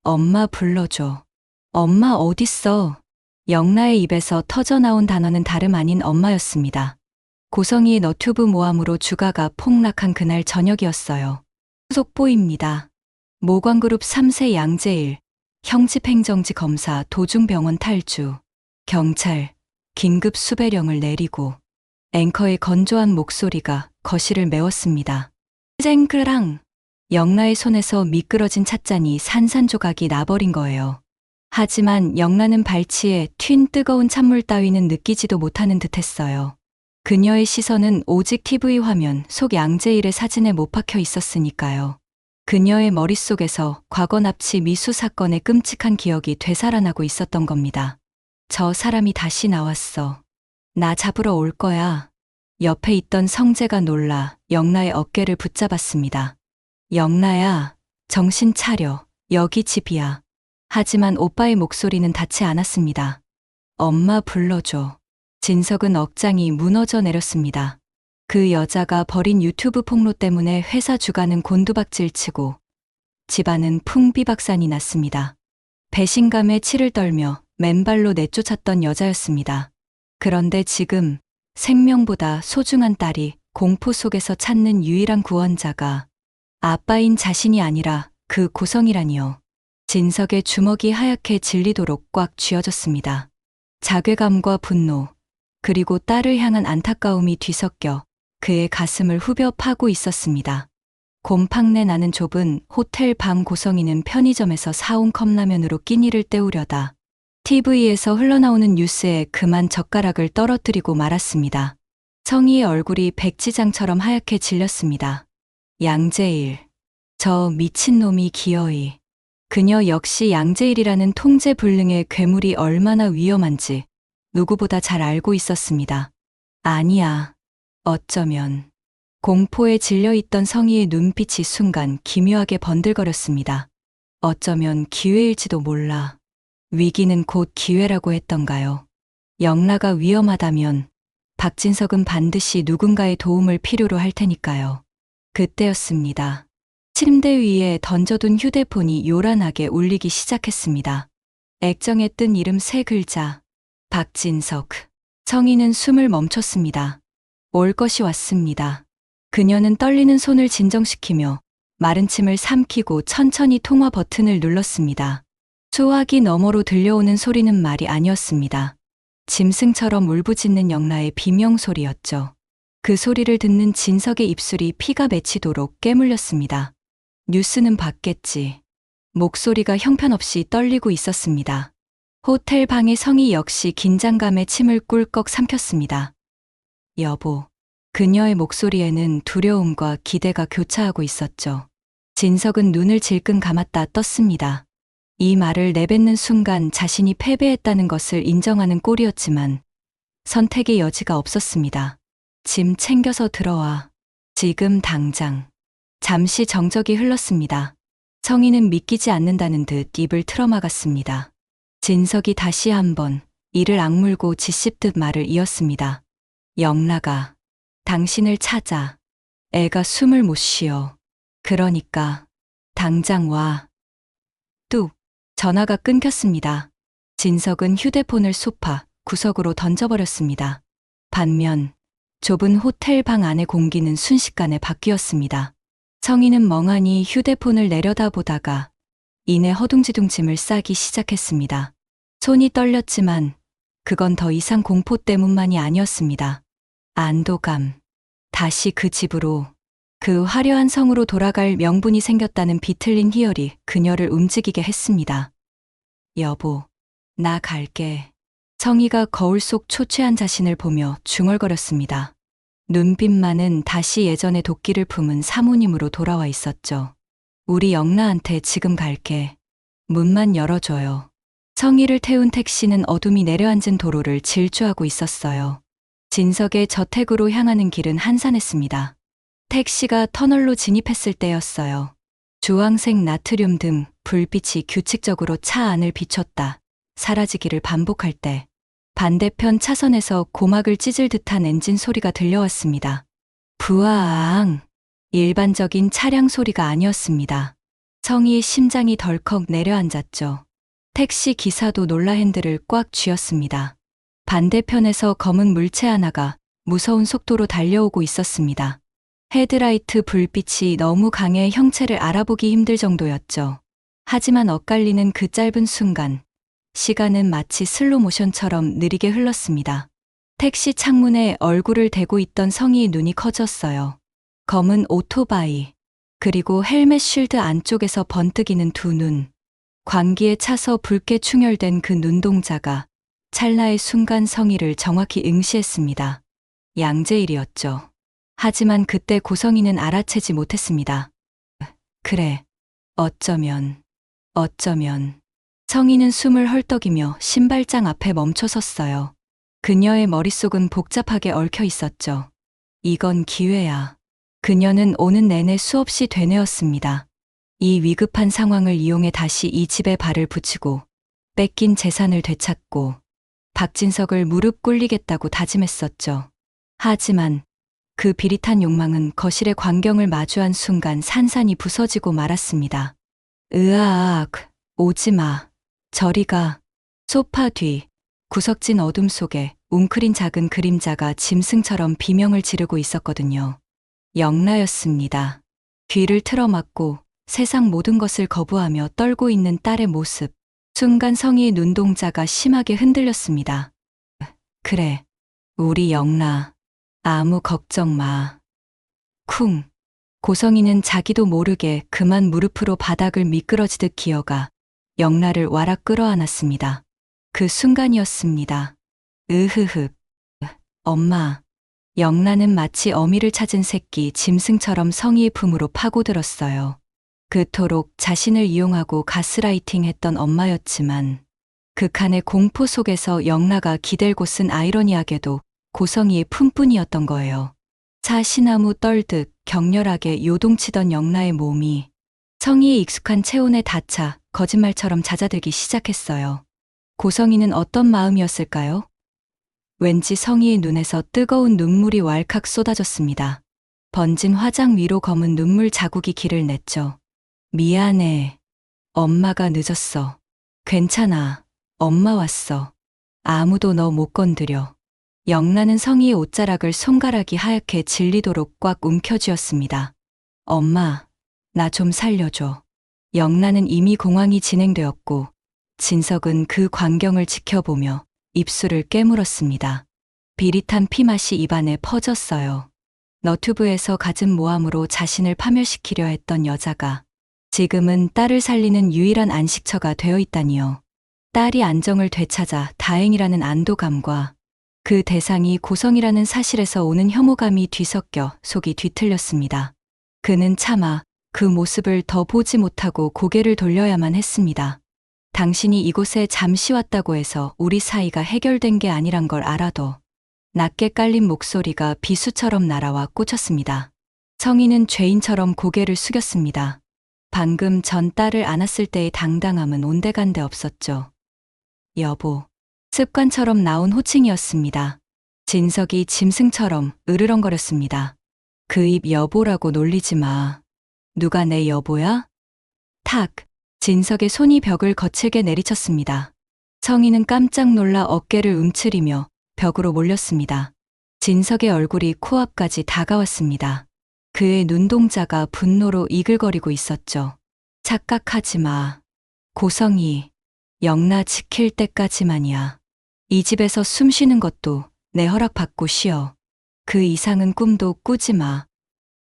엄마 불러줘. 엄마 어딨어? 영라의 입에서 터져나온 단어는 다름 아닌 엄마였습니다. 고성이의 너튜브 모함으로 주가가 폭락한 그날 저녁이었어요. 속보입니다. 모광그룹 3세 양재일, 형집행정지 검사 도중병원 탈주, 경찰, 긴급 수배령을 내리고 앵커의 건조한 목소리가 거실을 메웠습니다. 쨍그랑 영라의 손에서 미끄러진 찻잔이 산산조각이 나버린 거예요. 하지만 영라는 발치에 튄 뜨거운 찬물 따위는 느끼지도 못하는 듯했어요. 그녀의 시선은 오직 TV 화면 속 양재일의 사진에 못 박혀 있었으니까요. 그녀의 머릿속에서 과거 납치 미수 사건의 끔찍한 기억이 되살아나고 있었던 겁니다. 저 사람이 다시 나왔어. 나 잡으러 올 거야. 옆에 있던 성재가 놀라 영라의 어깨를 붙잡았습니다. 영라야, 정신 차려. 여기 집이야. 하지만 오빠의 목소리는 닿지 않았습니다. 엄마 불러줘. 진석은 억장이 무너져 내렸습니다. 그 여자가 벌인 유튜브 폭로 때문에 회사 주가는 곤두박질치고 집안은 풍비박산이 났습니다. 배신감에 치를 떨며 맨발로 내쫓았던 여자였습니다. 그런데 지금 생명보다 소중한 딸이 공포 속에서 찾는 유일한 구원자가 아빠인 자신이 아니라 그 고성이라니요. 진석의 주먹이 하얗게 질리도록 꽉 쥐어졌습니다. 자괴감과 분노, 그리고 딸을 향한 안타까움이 뒤섞여 그의 가슴을 후벼 파고 있었습니다. 곰팡내 나는 좁은 호텔 방 고성이는 편의점에서 사온 컵라면으로 끼니를 때우려다 TV에서 흘러나오는 뉴스에 그만 젓가락을 떨어뜨리고 말았습니다. 성희의 얼굴이 백지장처럼 하얗게 질렸습니다. 양재일, 저 미친놈이 기어이. 그녀 역시 양재일이라는 통제불능의 괴물이 얼마나 위험한지 누구보다 잘 알고 있었습니다. 아니야. 어쩌면. 공포에 질려있던 성희의 눈빛이 순간 기묘하게 번들거렸습니다. 어쩌면 기회일지도 몰라. 위기는 곧 기회라고 했던가요? 영라가 위험하다면 박진석은 반드시 누군가의 도움을 필요로 할 테니까요. 그때였습니다. 침대 위에 던져둔 휴대폰이 요란하게 울리기 시작했습니다. 액정에 뜬 이름 3글자. 박진석. 성희는 숨을 멈췄습니다. 올 것이 왔습니다. 그녀는 떨리는 손을 진정시키며 마른 침을 삼키고 천천히 통화 버튼을 눌렀습니다. 수화기 너머로 들려오는 소리는 말이 아니었습니다. 짐승처럼 울부짖는 영라의 비명소리였죠. 그 소리를 듣는 진석의 입술이 피가 맺히도록 깨물렸습니다. 뉴스는 봤겠지. 목소리가 형편없이 떨리고 있었습니다. 호텔 방의 성희 역시 긴장감에 침을 꿀꺽 삼켰습니다. 여보. 그녀의 목소리에는 두려움과 기대가 교차하고 있었죠. 진석은 눈을 질끈 감았다 떴습니다. 이 말을 내뱉는 순간 자신이 패배했다는 것을 인정하는 꼴이었지만 선택의 여지가 없었습니다. 짐 챙겨서 들어와. 지금 당장. 잠시 정적이 흘렀습니다. 성희는 믿기지 않는다는 듯 입을 틀어막았습니다. 진석이 다시 한번 이를 악물고 짓씹듯 말을 이었습니다. 영라가 당신을 찾아. 애가 숨을 못 쉬어. 그러니까 당장 와. 뚝. 전화가 끊겼습니다. 진석은 휴대폰을 소파 구석으로 던져버렸습니다. 반면 좁은 호텔 방 안의 공기는 순식간에 바뀌었습니다. 성희는 멍하니 휴대폰을 내려다보다가 이내 허둥지둥 짐을 싸기 시작했습니다. 손이 떨렸지만 그건 더 이상 공포 때문만이 아니었습니다. 안도감. 다시 그 집으로, 그 화려한 성으로 돌아갈 명분이 생겼다는 비틀린 희열이 그녀를 움직이게 했습니다. 여보, 나 갈게. 성희가 거울 속 초췌한 자신을 보며 중얼거렸습니다. 눈빛만은 다시 예전의 도끼를 품은 사모님으로 돌아와 있었죠. 우리 영라한테 지금 갈게. 문만 열어줘요. 성희를 태운 택시는 어둠이 내려앉은 도로를 질주하고 있었어요. 진석의 저택으로 향하는 길은 한산했습니다. 택시가 터널로 진입했을 때였어요. 주황색 나트륨 등 불빛이 규칙적으로 차 안을 비췄다 사라지기를 반복할 때 반대편 차선에서 고막을 찢을 듯한 엔진 소리가 들려왔습니다. 부아앙. 일반적인 차량 소리가 아니었습니다. 성희의 심장이 덜컥 내려앉았죠. 택시 기사도 놀라 핸들을 꽉 쥐었습니다. 반대편에서 검은 물체 하나가 무서운 속도로 달려오고 있었습니다. 헤드라이트 불빛이 너무 강해 형체를 알아보기 힘들 정도였죠. 하지만 엇갈리는 그 짧은 순간, 시간은 마치 슬로모션처럼 느리게 흘렀습니다. 택시 창문에 얼굴을 대고 있던 성희의 눈이 커졌어요. 검은 오토바이, 그리고 헬멧 쉴드 안쪽에서 번뜩이는 두 눈. 광기에 차서 붉게 충혈된 그 눈동자가 찰나의 순간 성희를 정확히 응시했습니다. 양재일이었죠. 하지만 그때 고성희는 알아채지 못했습니다. 그래, 어쩌면. 성희는 숨을 헐떡이며 신발장 앞에 멈춰섰어요. 그녀의 머릿속은 복잡하게 얽혀 있었죠. 이건 기회야. 그녀는 오는 내내 수없이 되뇌었습니다. 이 위급한 상황을 이용해 다시 이 집에 발을 붙이고 뺏긴 재산을 되찾고 박진석을 무릎 꿇리겠다고 다짐했었죠. 하지만 그 비릿한 욕망은 거실의 광경을 마주한 순간 산산이 부서지고 말았습니다. 으아악, 오지마, 저리가. 소파 뒤, 구석진 어둠 속에 웅크린 작은 그림자가 짐승처럼 비명을 지르고 있었거든요. 영라였습니다. 귀를 틀어막고 세상 모든 것을 거부하며 떨고 있는 딸의 모습. 순간 성희의 눈동자가 심하게 흔들렸습니다. 그래, 우리 영라. 아무 걱정 마. 쿵. 고성희는 자기도 모르게 그만 무릎으로 바닥을 미끄러지듯 기어가 영라를 와락 끌어안았습니다. 그 순간이었습니다. 으흐흡. 엄마. 영라는 마치 어미를 찾은 새끼 짐승처럼 성희의 품으로 파고들었어요. 그토록 자신을 이용하고 가스라이팅했던 엄마였지만 극한의 공포 속에서 영라가 기댈 곳은 아이러니하게도 고성희의 품뿐이었던 거예요. 사시나무 떨듯 격렬하게 요동치던 영라의 몸이 성희의 익숙한 체온에 닿자 거짓말처럼 잦아들기 시작했어요. 고성희는 어떤 마음이었을까요? 왠지 성희의 눈에서 뜨거운 눈물이 왈칵 쏟아졌습니다. 번진 화장 위로 검은 눈물 자국이 길을 냈죠. 미안해. 엄마가 늦었어. 괜찮아. 엄마 왔어. 아무도 너 못 건드려. 영라는 성희의 옷자락을 손가락이 하얗게 질리도록 꽉 움켜쥐었습니다. 엄마, 나 좀 살려줘. 영라는 이미 공황이 진행되었고 진석은 그 광경을 지켜보며 입술을 깨물었습니다. 비릿한 피맛이 입안에 퍼졌어요. 너튜브에서 갖은 모함으로 자신을 파멸시키려 했던 여자가 지금은 딸을 살리는 유일한 안식처가 되어 있다니요. 딸이 안정을 되찾아 다행이라는 안도감과 그 대상이 고성이라는 사실에서 오는 혐오감이 뒤섞여 속이 뒤틀렸습니다. 그는 차마 그 모습을 더 보지 못하고 고개를 돌려야만 했습니다. 당신이 이곳에 잠시 왔다고 해서 우리 사이가 해결된 게 아니란 걸 알아도. 낮게 깔린 목소리가 비수처럼 날아와 꽂혔습니다. 성희는 죄인처럼 고개를 숙였습니다. 방금 전 딸을 안았을 때의 당당함은 온데간데 없었죠. 여보. 습관처럼 나온 호칭이었습니다. 진석이 짐승처럼 으르렁거렸습니다. 그 입 여보라고 놀리지 마. 누가 내 여보야? 탁. 진석의 손이 벽을 거칠게 내리쳤습니다. 성희는 깜짝 놀라 어깨를 움츠리며 벽으로 몰렸습니다. 진석의 얼굴이 코앞까지 다가왔습니다. 그의 눈동자가 분노로 이글거리고 있었죠. 착각하지 마. 고성희, 영라 지킬 때까지만이야. 이 집에서 숨 쉬는 것도 내 허락받고 쉬어. 그 이상은 꿈도 꾸지 마.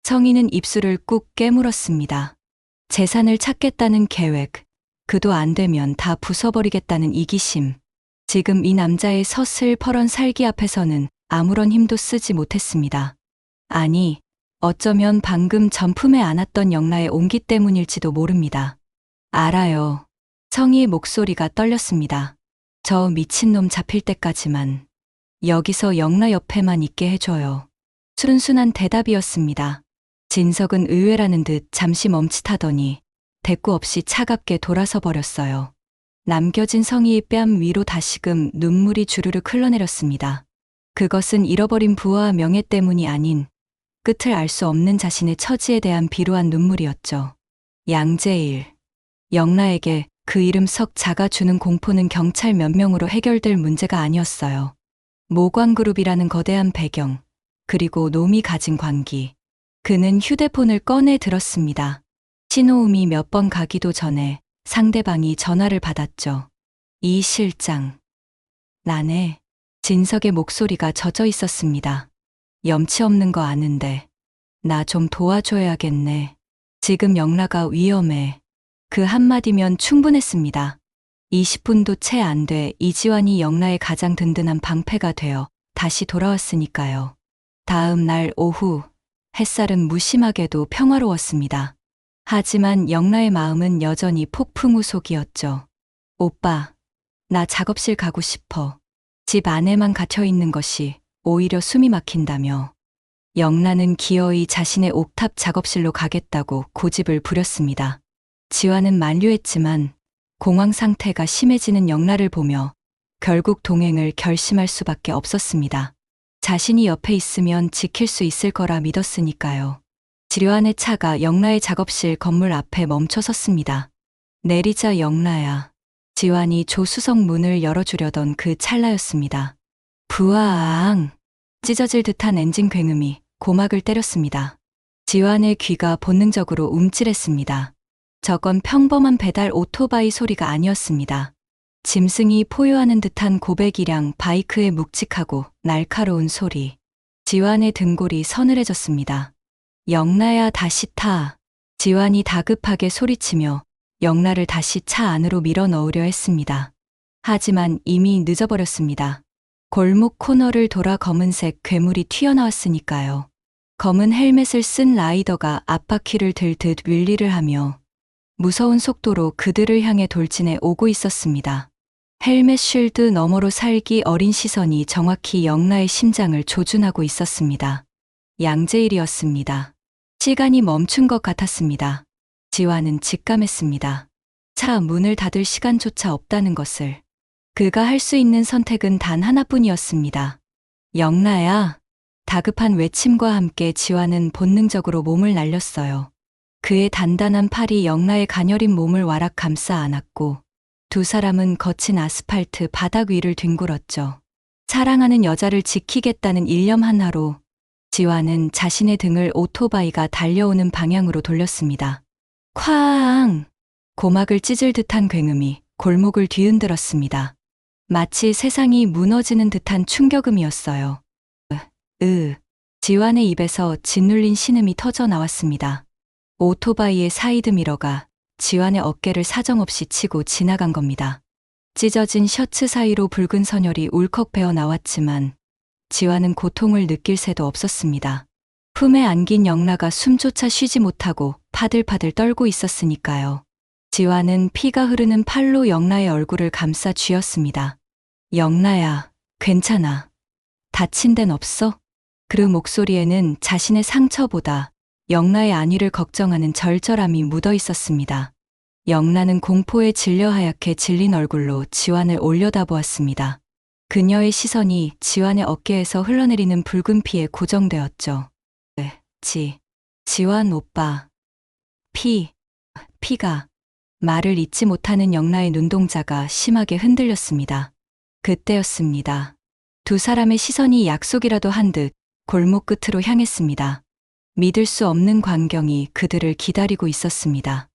성희는 입술을 꾹 깨물었습니다. 재산을 찾겠다는 계획, 그도 안 되면 다 부숴버리겠다는 이기심. 지금 이 남자의 서슬퍼런 살기 앞에서는 아무런 힘도 쓰지 못했습니다. 아니, 어쩌면 방금 전품에 안았던 영라의 온기 때문일지도 모릅니다. 알아요. 성희의 목소리가 떨렸습니다. 저 미친놈 잡힐 때까지만. 여기서 영라 옆에만 있게 해줘요. 순순한 대답이었습니다. 진석은 의외라는 듯 잠시 멈칫하더니 대꾸 없이 차갑게 돌아서 버렸어요. 남겨진 성희의 뺨 위로 다시금 눈물이 주르륵 흘러내렸습니다. 그것은 잃어버린 부와 명예 때문이 아닌 끝을 알 수 없는 자신의 처지에 대한 비루한 눈물이었죠. 양재일. 영라에게 그 이름 석 자가 주는 공포는 경찰 몇 명으로 해결될 문제가 아니었어요. 모광그룹이라는 거대한 배경, 그리고 놈이 가진 관기. 그는 휴대폰을 꺼내 들었습니다. 신호음이 몇 번 가기도 전에 상대방이 전화를 받았죠. 이 실장. 나네. 진석의 목소리가 젖어 있었습니다. 염치 없는 거 아는데. 나 좀 도와줘야겠네. 지금 영라가 위험해. 그 한마디면 충분했습니다. 20분도 채 안 돼 이지환이 영라의 가장 든든한 방패가 되어 다시 돌아왔으니까요. 다음 날 오후, 햇살은 무심하게도 평화로웠습니다. 하지만 영라의 마음은 여전히 폭풍우속이었죠. 오빠, 나 작업실 가고 싶어. 집 안에만 갇혀 있는 것이 오히려 숨이 막힌다며. 영라는 기어이 자신의 옥탑 작업실로 가겠다고 고집을 부렸습니다. 지환은 만류했지만 공황 상태가 심해지는 영라를 보며 결국 동행을 결심할 수밖에 없었습니다. 자신이 옆에 있으면 지킬 수 있을 거라 믿었으니까요. 지려한의 차가 영라의 작업실 건물 앞에 멈춰 섰습니다. 내리자 영라야. 지환이 조수석 문을 열어주려던 그 찰나였습니다. 부아앙. 찢어질 듯한 엔진 굉음이 고막을 때렸습니다. 지환의 귀가 본능적으로 움찔했습니다. 저건 평범한 배달 오토바이 소리가 아니었습니다. 짐승이 포효하는 듯한 고백이량 바이크의 묵직하고 날카로운 소리. 지환의 등골이 서늘해졌습니다. 영라야 다시 타. 지환이 다급하게 소리치며 영라를 다시 차 안으로 밀어 넣으려 했습니다. 하지만 이미 늦어버렸습니다. 골목 코너를 돌아 검은색 괴물이 튀어나왔으니까요. 검은 헬멧을 쓴 라이더가 앞바퀴를 들듯 윌리를 하며 무서운 속도로 그들을 향해 돌진해 오고 있었습니다. 헬멧 쉴드 너머로 살기 어린 시선이 정확히 영라의 심장을 조준하고 있었습니다. 양재일이었습니다. 시간이 멈춘 것 같았습니다. 지환은 직감했습니다. 차 문을 닫을 시간조차 없다는 것을. 그가 할 수 있는 선택은 단 하나뿐이었습니다. 영라야. 다급한 외침과 함께 지환은 본능적으로 몸을 날렸어요. 그의 단단한 팔이 영라의 가녀린 몸을 와락 감싸 안았고 두 사람은 거친 아스팔트 바닥 위를 뒹굴었죠. 사랑하는 여자를 지키겠다는 일념 하나로 지환은 자신의 등을 오토바이가 달려오는 방향으로 돌렸습니다. 쾅! 고막을 찢을 듯한 굉음이 골목을 뒤흔들었습니다. 마치 세상이 무너지는 듯한 충격음이었어요. 지환의 입에서 짓눌린 신음이 터져 나왔습니다. 오토바이의 사이드 미러가 지환의 어깨를 사정없이 치고 지나간 겁니다. 찢어진 셔츠 사이로 붉은 선혈이 울컥 배어 나왔지만 지환은 고통을 느낄 새도 없었습니다. 품에 안긴 영라가 숨조차 쉬지 못하고 파들파들 떨고 있었으니까요. 지환은 피가 흐르는 팔로 영라의 얼굴을 감싸 쥐었습니다. 영라야, 괜찮아. 다친 데는 없어? 그 목소리에는 자신의 상처보다 영라의 안위를 걱정하는 절절함이 묻어 있었습니다. 영라는 공포에 질려 하얗게 질린 얼굴로 지환을 올려다보았습니다. 그녀의 시선이 지환의 어깨에서 흘러내리는 붉은 피에 고정되었죠. 지환 오빠. 피가. 말을 잇지 못하는 영라의 눈동자가 심하게 흔들렸습니다. 그때였습니다. 두 사람의 시선이 약속이라도 한 듯 골목 끝으로 향했습니다. 믿을 수 없는 광경이 그들을 기다리고 있었습니다.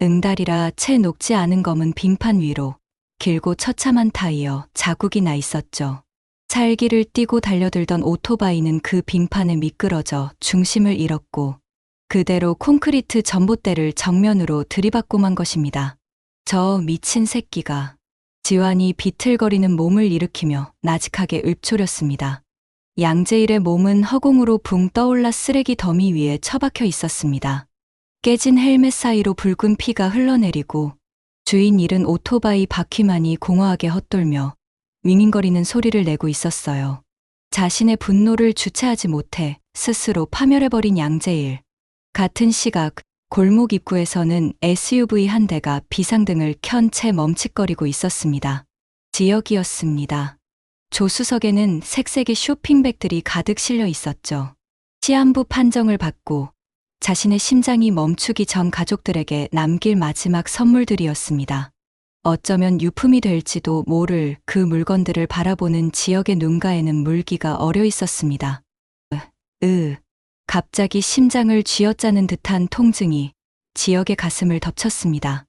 응달이라 채 녹지 않은 검은 빙판 위로 길고 처참한 타이어 자국이 나 있었죠. 살기를 띠고 달려들던 오토바이는 그 빙판에 미끄러져 중심을 잃었고 그대로 콘크리트 전봇대를 정면으로 들이받고 만 것입니다. 저 미친 새끼가. 지환이 비틀거리는 몸을 일으키며 나직하게 읊조렸습니다. 양재일의 몸은 허공으로 붕 떠올라 쓰레기 더미 위에 처박혀 있었습니다. 깨진 헬멧 사이로 붉은 피가 흘러내리고 주인 잃은 오토바이 바퀴만이 공허하게 헛돌며 윙윙거리는 소리를 내고 있었어요. 자신의 분노를 주체하지 못해 스스로 파멸해버린 양재일. 같은 시각 골목 입구에서는 SUV 한 대가 비상등을 켠 채 멈칫거리고 있었습니다. 지역이었습니다. 조수석에는 색색의 쇼핑백들이 가득 실려 있었죠. 시한부 판정을 받고 자신의 심장이 멈추기 전 가족들에게 남길 마지막 선물들이었습니다. 어쩌면 유품이 될지도 모를 그 물건들을 바라보는 지역의 눈가에는 물기가 어려 있었습니다. 갑자기 심장을 쥐어짜는 듯한 통증이 지역의 가슴을 덮쳤습니다.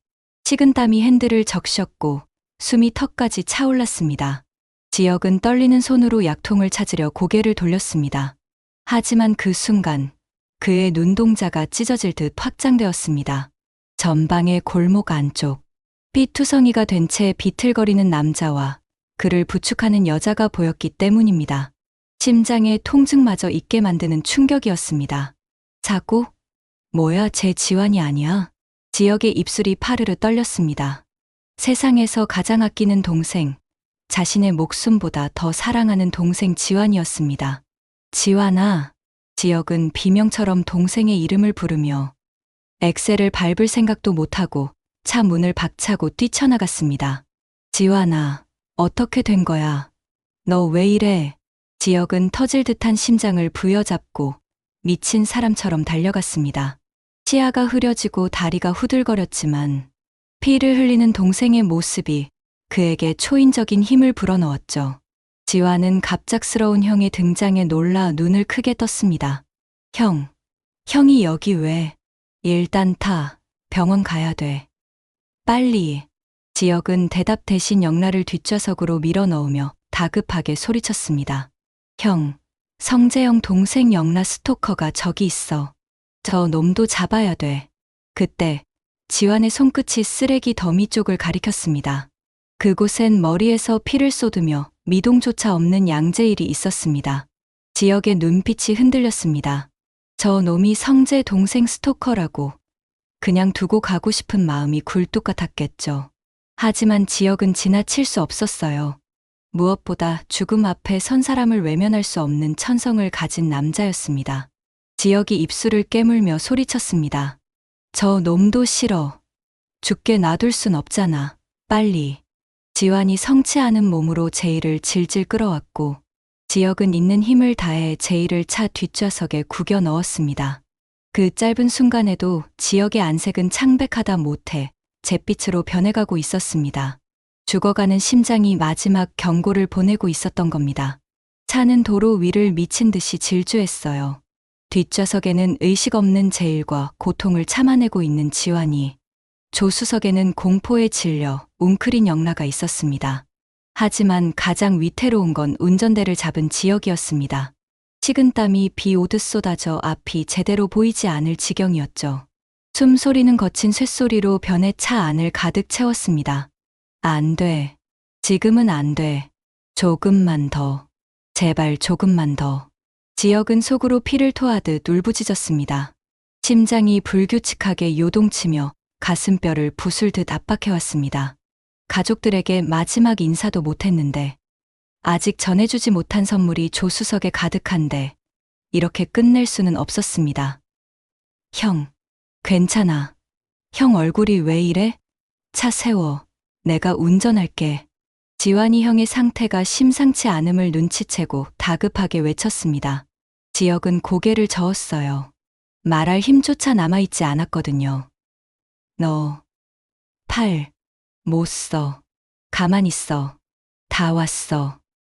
식은땀이 핸들을 적셨고 숨이 턱까지 차올랐습니다. 지역은 떨리는 손으로 약통을 찾으려 고개를 돌렸습니다. 하지만 그 순간 그의 눈동자가 찢어질 듯 확장되었습니다. 전방의 골목 안쪽, 삐투성이가 된 채 비틀거리는 남자와 그를 부축하는 여자가 보였기 때문입니다. 심장에 통증마저 있게 만드는 충격이었습니다. 자고? 뭐야, 제 지환이 아니야? 지역의 입술이 파르르 떨렸습니다. 세상에서 가장 아끼는 동생, 자신의 목숨보다 더 사랑하는 동생 지환이었습니다. 지환아. 지역은 비명처럼 동생의 이름을 부르며 엑셀을 밟을 생각도 못하고 차 문을 박차고 뛰쳐나갔습니다. 지환아, 어떻게 된 거야? 너 왜 이래? 지역은 터질 듯한 심장을 부여잡고 미친 사람처럼 달려갔습니다. 시야가 흐려지고 다리가 후들거렸지만 피를 흘리는 동생의 모습이 그에게 초인적인 힘을 불어넣었죠. 지환은 갑작스러운 형의 등장에 놀라 눈을 크게 떴습니다. 형이 여기 왜? 일단 타, 병원 가야 돼. 빨리. 지역은 대답 대신 영라를 뒷좌석으로 밀어넣으며 다급하게 소리쳤습니다. 형, 성재형 동생 영라 스토커가 저기 있어. 저 놈도 잡아야 돼. 그때 지환의 손끝이 쓰레기 더미 쪽을 가리켰습니다. 그곳엔 머리에서 피를 쏟으며 미동조차 없는 양재일이 있었습니다. 지역의 눈빛이 흔들렸습니다. 저 놈이 성재 동생 스토커라고 그냥 두고 가고 싶은 마음이 굴뚝 같았겠죠. 하지만 지역은 지나칠 수 없었어요. 무엇보다 죽음 앞에 선 사람을 외면할 수 없는 천성을 가진 남자였습니다. 지역이 입술을 깨물며 소리쳤습니다. 저 놈도 싫어. 죽게 놔둘 순 없잖아. 빨리. 지환이 성치 않은 몸으로 제이를 질질 끌어왔고 지역은 있는 힘을 다해 제이를 차 뒷좌석에 구겨 넣었습니다. 그 짧은 순간에도 지역의 안색은 창백하다 못해 잿빛으로 변해가고 있었습니다. 죽어가는 심장이 마지막 경고를 보내고 있었던 겁니다. 차는 도로 위를 미친 듯이 질주했어요. 뒷좌석에는 의식 없는 제일과 고통을 참아내고 있는 지환이, 조수석에는 공포에 질려 웅크린 영라가 있었습니다. 하지만 가장 위태로운 건 운전대를 잡은 지역이었습니다. 식은땀이 비 오듯 쏟아져 앞이 제대로 보이지 않을 지경이었죠. 숨소리는 거친 쇳소리로 변해 차 안을 가득 채웠습니다. 안 돼. 지금은 안 돼. 조금만 더. 제발 조금만 더. 지역은 속으로 피를 토하듯 울부짖었습니다. 심장이 불규칙하게 요동치며 가슴뼈를 부술듯 압박해왔습니다. 가족들에게 마지막 인사도 못했는데 아직 전해주지 못한 선물이 조수석에 가득한데 이렇게 끝낼 수는 없었습니다. 형, 괜찮아. 형 얼굴이 왜 이래? 차 세워. 내가 운전할게. 지환이 형의 상태가 심상치 않음을 눈치채고 다급하게 외쳤습니다. 지역은 고개를 저었어요. 말할 힘조차 남아있지 않았거든요. 너 팔 못 써. 가만 있어. 다 왔어.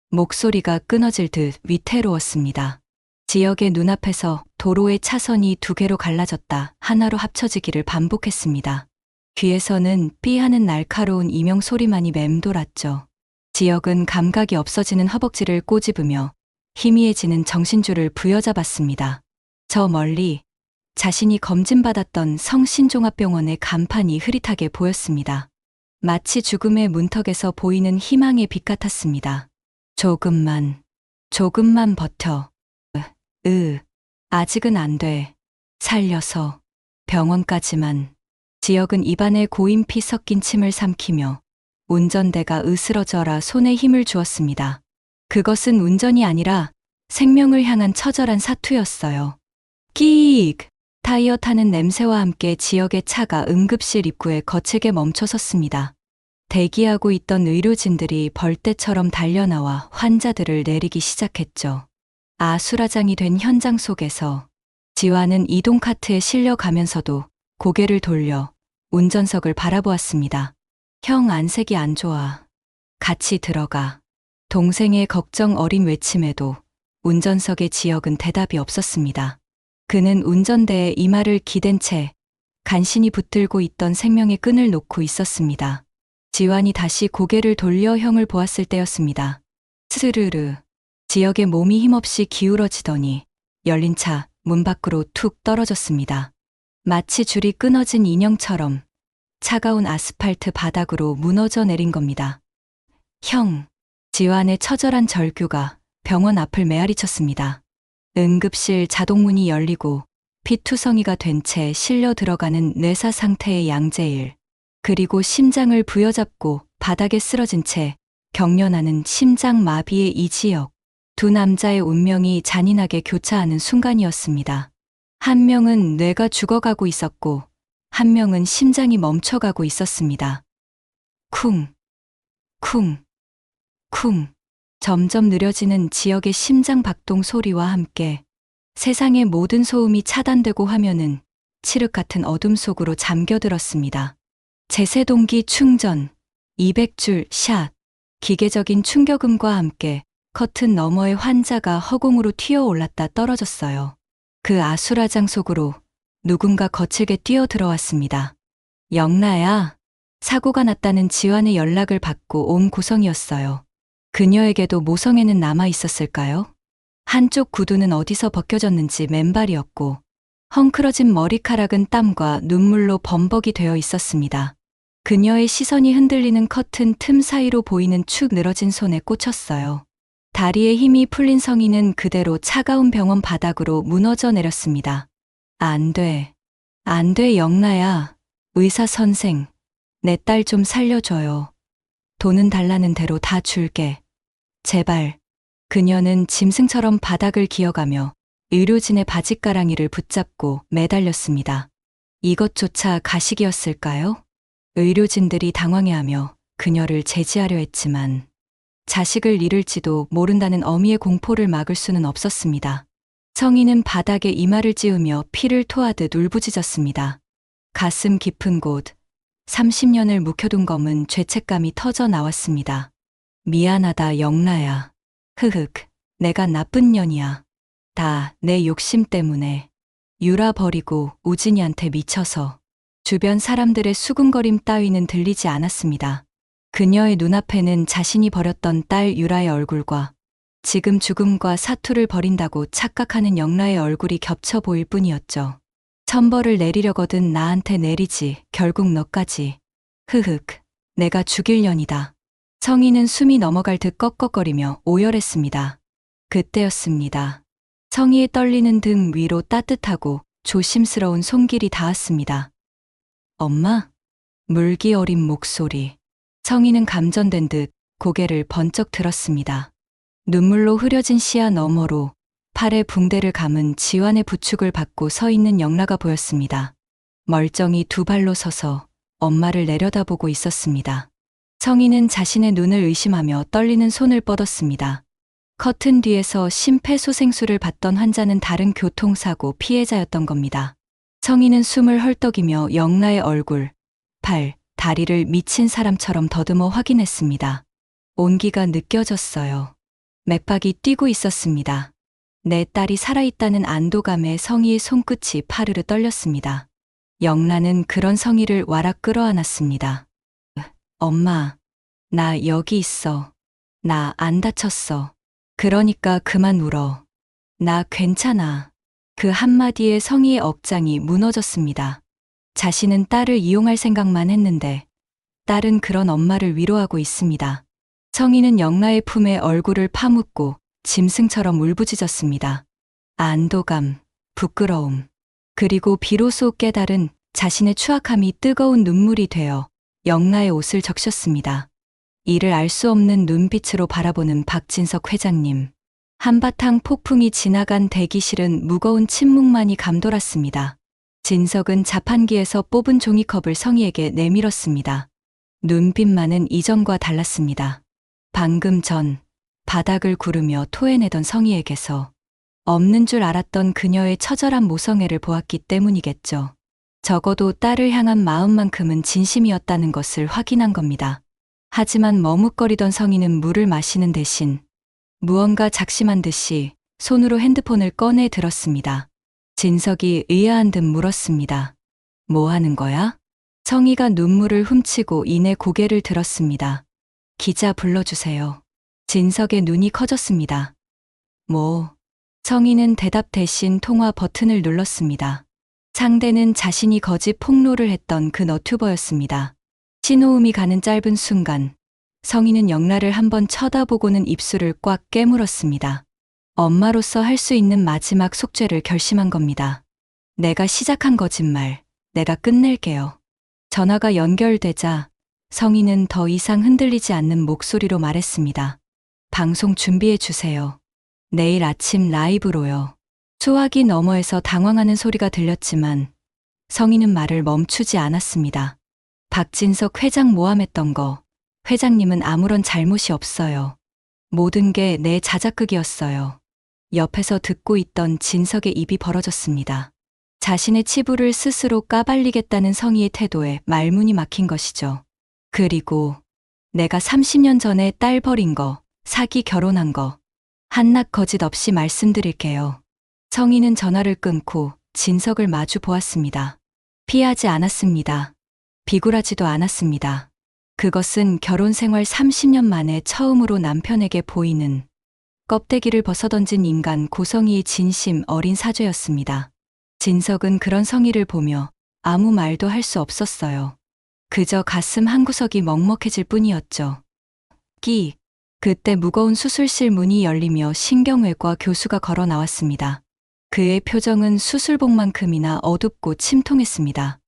목소리가 끊어질 듯 위태로웠습니다. 지역의 눈앞에서 도로의 차선이 두 개로 갈라졌다 하나로 합쳐지기를 반복했습니다. 귀에서는 삐 하는 날카로운 이명 소리만이 맴돌았죠. 지역은 감각이 없어지는 허벅지를 꼬집으며 희미해지는 정신줄을 부여잡았습니다. 저 멀리 자신이 검진받았던 성신종합병원의 간판이 흐릿하게 보였습니다. 마치 죽음의 문턱에서 보이는 희망의 빛 같았습니다. 조금만 버텨. 아직은 안 돼. 살려서. 병원까지만. 지역은 입안에 고인 피 섞인 침을 삼키며 운전대가 으스러져라 손에 힘을 주었습니다. 그것은 운전이 아니라 생명을 향한 처절한 사투였어요. 끼익! 타이어 타는 냄새와 함께 지역의 차가 응급실 입구에 거칠게 멈춰섰습니다. 대기하고 있던 의료진들이 벌떼처럼 달려나와 환자들을 내리기 시작했죠. 아수라장이 된 현장 속에서 지화는 이동 카트에 실려 가면서도 고개를 돌려 운전석을 바라보았습니다. 형, 안색이 안 좋아. 같이 들어가. 동생의 걱정 어린 외침에도 운전석의 지혁은 대답이 없었습니다. 그는 운전대에 이마를 기댄 채 간신히 붙들고 있던 생명의 끈을 놓고 있었습니다. 지환이 다시 고개를 돌려 형을 보았을 때였습니다. 스르르. 지혁의 몸이 힘없이 기울어지더니 열린 차 문 밖으로 툭 떨어졌습니다. 마치 줄이 끊어진 인형처럼 차가운 아스팔트 바닥으로 무너져 내린 겁니다. 형. 지환의 처절한 절규가 병원 앞을 메아리쳤습니다. 응급실 자동문이 열리고 피투성이가 된 채 실려 들어가는 뇌사 상태의 양재일, 그리고 심장을 부여잡고 바닥에 쓰러진 채 경련하는 심장 마비의 이지혁. 두 남자의 운명이 잔인하게 교차하는 순간이었습니다. 한 명은 뇌가 죽어가고 있었고 한 명은 심장이 멈춰가고 있었습니다. 쿵, 쿵, 쿵. 점점 느려지는 지역의 심장 박동 소리와 함께 세상의 모든 소음이 차단되고 화면은 칠흑 같은 어둠 속으로 잠겨들었습니다. 제세동기 충전, 200줄 샷, 기계적인 충격음과 함께 커튼 너머의 환자가 허공으로 튀어올랐다 떨어졌어요. 그 아수라장 속으로 누군가 거칠게 뛰어들어왔습니다. 영나야. 사고가 났다는 지환의 연락을 받고 온 고성이었어요. 그녀에게도 모성애는 남아 있었을까요? 한쪽 구두는 어디서 벗겨졌는지 맨발이었고 헝클어진 머리카락은 땀과 눈물로 범벅이 되어 있었습니다. 그녀의 시선이 흔들리는 커튼 틈 사이로 보이는 축 늘어진 손에 꽂혔어요. 다리에 힘이 풀린 성인은 그대로 차가운 병원 바닥으로 무너져 내렸습니다. 안 돼. 안 돼, 영나야. 의사 선생. 내 딸 좀 살려줘요. 돈은 달라는 대로 다 줄게. 제발. 그녀는 짐승처럼 바닥을 기어가며 의료진의 바짓가랑이를 붙잡고 매달렸습니다. 이것조차 가식이었을까요? 의료진들이 당황해하며 그녀를 제지하려 했지만 자식을 잃을지도 모른다는 어미의 공포를 막을 수는 없었습니다. 성인은 바닥에 이마를 찌우며 피를 토하듯 울부짖었습니다. 가슴 깊은 곳, 30년을 묵혀둔 검은 죄책감이 터져 나왔습니다. 미안하다, 영나야. 흐흑, 내가 나쁜 년이야. 다 내 욕심 때문에. 유라 버리고 우진이한테 미쳐서. 주변 사람들의 수군거림 따위는 들리지 않았습니다. 그녀의 눈앞에는 자신이 버렸던 딸 유라의 얼굴과 지금 죽음과 사투를 벌인다고 착각하는 영라의 얼굴이 겹쳐 보일 뿐이었죠. 천벌을 내리려거든 나한테 내리지, 결국 너까지. 흐흑, 내가 죽일 년이다. 성인은 숨이 넘어갈 듯 꺽꺽거리며 오열했습니다. 그때였습니다. 성희의 떨리는 등 위로 따뜻하고 조심스러운 손길이 닿았습니다. 엄마? 물기 어린 목소리. 성희는 감전된 듯 고개를 번쩍 들었습니다. 눈물로 흐려진 시야 너머로 팔에 붕대를 감은 지환의 부축을 받고 서 있는 영라가 보였습니다. 멀쩡히 두 발로 서서 엄마를 내려다보고 있었습니다. 성희는 자신의 눈을 의심하며 떨리는 손을 뻗었습니다. 커튼 뒤에서 심폐소생술을 받던 환자는 다른 교통사고 피해자였던 겁니다. 성희는 숨을 헐떡이며 영라의 얼굴, 팔, 다리를 미친 사람처럼 더듬어 확인했습니다. 온기가 느껴졌어요. 맥박이 뛰고 있었습니다. 내 딸이 살아있다는 안도감에 성희의 손끝이 파르르 떨렸습니다. 영라는 그런 성희를 와락 끌어안았습니다. 엄마, 나 여기 있어. 나 안 다쳤어. 그러니까 그만 울어. 나 괜찮아. 그 한마디에 성희의 억장이 무너졌습니다. 자신은 딸을 이용할 생각만 했는데 딸은 그런 엄마를 위로하고 있습니다. 성희는 영라의 품에 얼굴을 파묻고 짐승처럼 울부짖었습니다. 안도감, 부끄러움, 그리고 비로소 깨달은 자신의 추악함이 뜨거운 눈물이 되어 영라의 옷을 적셨습니다. 이를 알 수 없는 눈빛으로 바라보는 박진석 회장님. 한바탕 폭풍이 지나간 대기실은 무거운 침묵만이 감돌았습니다. 진석은 자판기에서 뽑은 종이컵을 성희에게 내밀었습니다. 눈빛만은 이전과 달랐습니다. 방금 전 바닥을 구르며 토해내던 성희에게서 없는 줄 알았던 그녀의 처절한 모성애를 보았기 때문이겠죠. 적어도 딸을 향한 마음만큼은 진심이었다는 것을 확인한 겁니다. 하지만 머뭇거리던 성희는 물을 마시는 대신 무언가 작심한 듯이 손으로 핸드폰을 꺼내 들었습니다. 진석이 의아한 듯 물었습니다. 뭐 하는 거야? 성희가 눈물을 훔치고 이내 고개를 들었습니다. 기자 불러주세요. 진석의 눈이 커졌습니다. 뭐? 성희는 대답 대신 통화 버튼을 눌렀습니다. 상대는 자신이 거짓 폭로를 했던 그 너튜버였습니다. 신호음이 가는 짧은 순간 성희는 영라를 한번 쳐다보고는 입술을 꽉 깨물었습니다. 엄마로서 할 수 있는 마지막 속죄를 결심한 겁니다. 내가 시작한 거짓말, 내가 끝낼게요. 전화가 연결되자 성희는 더 이상 흔들리지 않는 목소리로 말했습니다. 방송 준비해 주세요. 내일 아침 라이브로요. 수화기 너머에서 당황하는 소리가 들렸지만 성희는 말을 멈추지 않았습니다. 박진석 회장 모함했던 거, 회장님은 아무런 잘못이 없어요. 모든 게 내 자작극이었어요. 옆에서 듣고 있던 진석의 입이 벌어졌습니다. 자신의 치부를 스스로 까발리겠다는 성희의 태도에 말문이 막힌 것이죠. 그리고 내가 30년 전에 딸 버린 거, 사기 결혼한 거, 한낱 거짓 없이 말씀드릴게요. 성희는 전화를 끊고 진석을 마주 보았습니다. 피하지 않았습니다. 비굴하지도 않았습니다. 그것은 결혼 생활 30년 만에 처음으로 남편에게 보이는 껍데기를 벗어던진 인간 고성희의 진심 어린 사죄였습니다. 진석은 그런 성희를 보며 아무 말도 할 수 없었어요. 그저 가슴 한구석이 먹먹해질 뿐이었죠. 그때 무거운 수술실 문이 열리며 신경외과 교수가 걸어 나왔습니다. 그의 표정은 수술복만큼이나 어둡고 침통했습니다.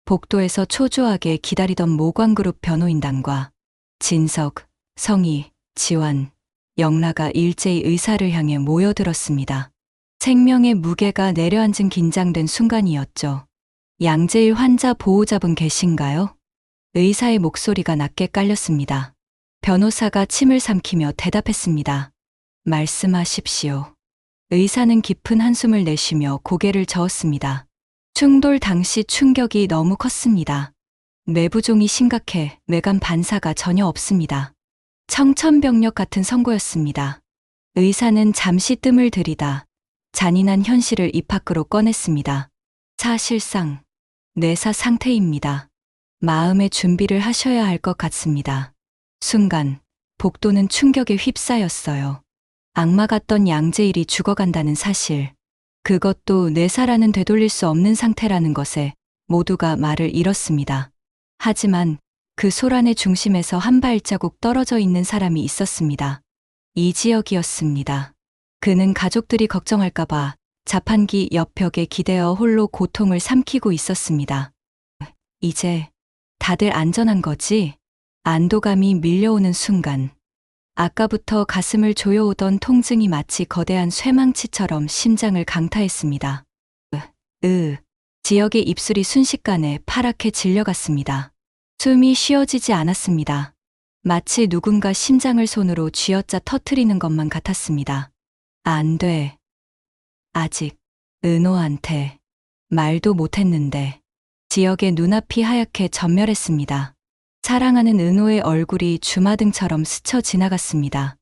복도에서 초조하게 기다리던 모광그룹 변호인단과 진석, 성희, 지환, 영라가 일제히 의사를 향해 모여들었습니다. 생명의 무게가 내려앉은 긴장된 순간이었죠. 양재일 환자 보호자분 계신가요? 의사의 목소리가 낮게 깔렸습니다. 변호사가 침을 삼키며 대답했습니다. 말씀하십시오. 의사는 깊은 한숨을 내쉬며 고개를 저었습니다. 충돌 당시 충격이 너무 컸습니다. 뇌부종이 심각해 뇌간 반사가 전혀 없습니다. 청천벽력 같은 선고였습니다. 의사는 잠시 뜸을 들이다 잔인한 현실을 입 밖으로 꺼냈습니다. 사실상 뇌사 상태입니다. 마음의 준비를 하셔야 할 것 같습니다. 순간 복도는 충격에 휩싸였어요. 악마 같던 양재일이 죽어간다는 사실, 그것도 뇌사라는 되돌릴 수 없는 상태라는 것에 모두가 말을 잃었습니다. 하지만 그 소란의 중심에서 한 발자국 떨어져 있는 사람이 있었습니다. 이지혁이었습니다. 그는 가족들이 걱정할까봐 자판기 옆 벽에 기대어 홀로 고통을 삼키고 있었습니다. 이제 다들 안전한 거지? 안도감이 밀려오는 순간 아까부터 가슴을 조여오던 통증이 마치 거대한 쇠망치처럼 심장을 강타했습니다. 지역의 입술이 순식간에 파랗게 질려갔습니다. 숨이 쉬어지지 않았습니다. 마치 누군가 심장을 손으로 쥐어짜 터트리는 것만 같았습니다. 안 돼. 아직 은호한테 말도 못했는데. 지역의 눈앞이 하얗게 전멸했습니다. 사랑하는 은호의 얼굴이 주마등처럼 스쳐 지나갔습니다.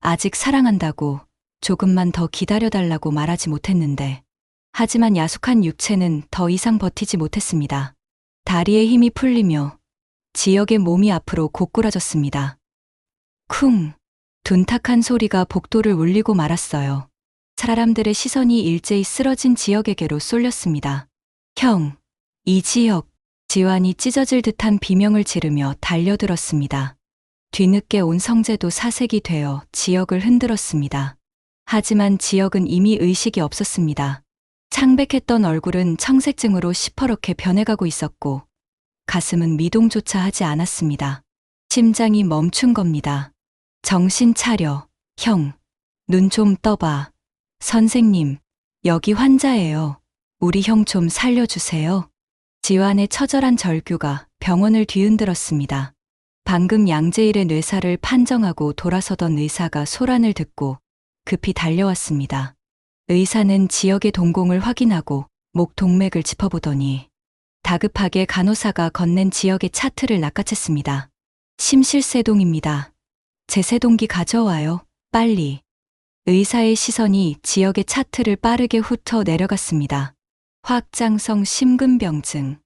아직 사랑한다고 조금만 더 기다려달라고 말하지 못했는데. 하지만 야속한 육체는 더 이상 버티지 못했습니다. 다리에 힘이 풀리며 지역의 몸이 앞으로 고꾸라졌습니다. 쿵! 둔탁한 소리가 복도를 울리고 말았어요. 사람들의 시선이 일제히 쓰러진 지역에게로 쏠렸습니다. 형! 이지혁! 지환이 찢어질 듯한 비명을 지르며 달려들었습니다. 뒤늦게 온 성재도 사색이 되어 지역을 흔들었습니다. 하지만 지역은 이미 의식이 없었습니다. 창백했던 얼굴은 청색증으로 시퍼렇게 변해가고 있었고 가슴은 미동조차 하지 않았습니다. 심장이 멈춘 겁니다. 정신 차려, 형. 눈 좀 떠봐. 선생님, 여기 환자예요. 우리 형 좀 살려주세요. 지환의 처절한 절규가 병원을 뒤흔들었습니다. 방금 양재일의 뇌사를 판정하고 돌아서던 의사가 소란을 듣고 급히 달려왔습니다. 의사는 지역의 동공을 확인하고 목 동맥을 짚어보더니 다급하게 간호사가 건넨 지역의 차트를 낚아챘습니다. 심실세동입니다. 제 세동기 가져와요. 빨리. 의사의 시선이 지역의 차트를 빠르게 훑어 내려갔습니다. 확장성 심근병증,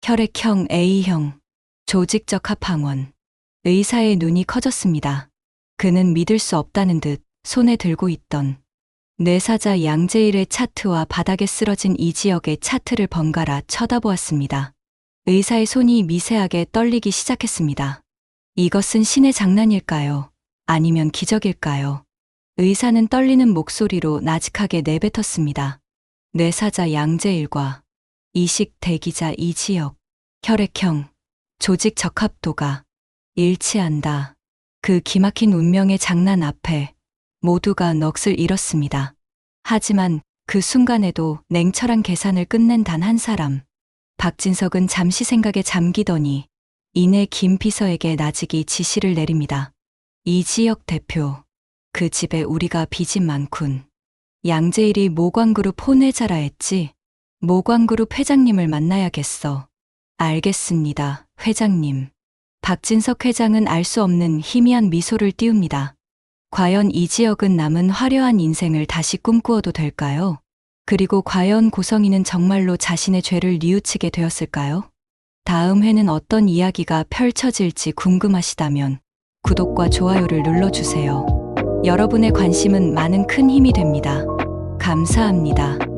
혈액형 A형, 조직적합항원. 의사의 눈이 커졌습니다. 그는 믿을 수 없다는 듯 손에 들고 있던 뇌사자 양재일의 차트와 바닥에 쓰러진 이 지역의 차트를 번갈아 쳐다보았습니다. 의사의 손이 미세하게 떨리기 시작했습니다. 이것은 신의 장난일까요? 아니면 기적일까요? 의사는 떨리는 목소리로 나직하게 내뱉었습니다. 뇌사자 양재일과 이식 대기자 이지역, 혈액형, 조직 적합도가 일치한다. 그 기막힌 운명의 장난 앞에 모두가 넋을 잃었습니다. 하지만 그 순간에도 냉철한 계산을 끝낸 단 한 사람. 박진석은 잠시 생각에 잠기더니 이내 김 비서에게 나직이 지시를 내립니다. 이지역 대표, 그 집에 우리가 빚이 많군. 양재일이 모광그룹 혼외자라 했지? 모광그룹 회장님을 만나야겠어. 알겠습니다, 회장님. 박진석 회장은 알 수 없는 희미한 미소를 띄웁니다. 과연 이지역은 남은 화려한 인생을 다시 꿈꾸어도 될까요? 그리고 과연 고성이는 정말로 자신의 죄를 뉘우치게 되었을까요? 다음 회는 어떤 이야기가 펼쳐질지 궁금하시다면 구독과 좋아요를 눌러주세요. 여러분의 관심은 많은 큰 힘이 됩니다. 감사합니다.